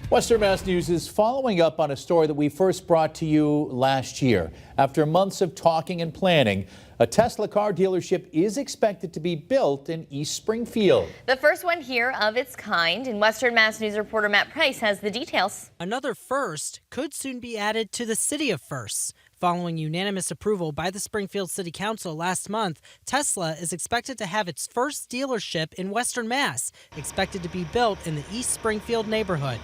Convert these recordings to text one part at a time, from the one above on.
Western Mass News is following up on a story that we first brought to you last year. After months of talking and planning, a Tesla car dealership is expected to be built in East Springfield. The first one here of its kind, and Western Mass News reporter Matt Price has the details. Another first could soon be added to the city of firsts. Following unanimous approval by the Springfield City Council last month, Tesla is expected to have its first dealership in Western Mass, expected to be built in the East Springfield neighborhood.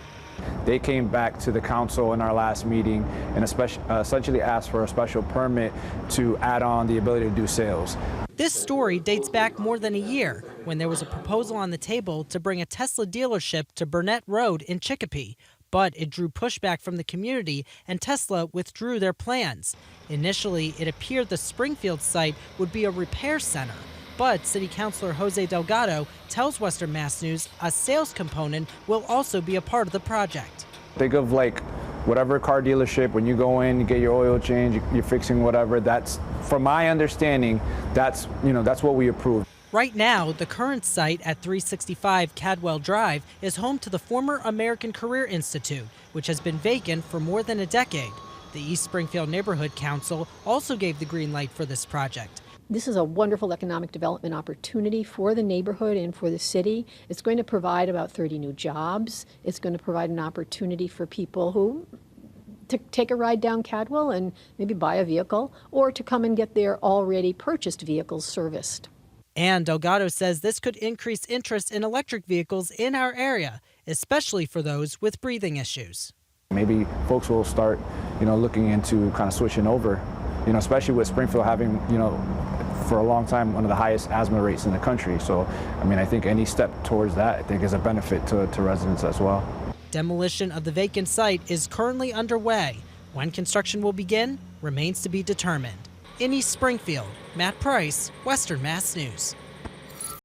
They came back to the council in our last meeting and essentially asked for a special permit to add on the ability to do sales. This story dates back more than a year when there was a proposal on the table to bring a Tesla dealership to Burnett Road in Chicopee. But it drew pushback from the community and Tesla withdrew their plans. Initially, it appeared the Springfield site would be a repair center. But City Councilor Jose Delgado tells Western Mass News a sales component will also be a part of the project. Think of like whatever car dealership, when you go in, you get your oil change, you're fixing whatever. That's, from my understanding, that's what we approve. Right now, the current site at 365 Cadwell Drive is home to the former American Career Institute, which has been vacant for more than a decade. The East Springfield Neighborhood Council also gave the green light for this project. This is a wonderful economic development opportunity for the neighborhood and for the city. It's going to provide about 30 new jobs. It's going to provide an opportunity for people who to take a ride down Cadwell and maybe buy a vehicle, or to come and get their already purchased vehicles serviced. And Delgado says this could increase interest in electric vehicles in our area, especially for those with breathing issues. Maybe folks will start, looking into kind of switching over, especially with Springfield having, for a long time, one of the highest asthma rates in the country. So, I think any step towards that, I think, is a benefit to residents as well. Demolition of the vacant site is currently underway. When construction will begin remains to be determined. In East Springfield, Matt Price, Western Mass News.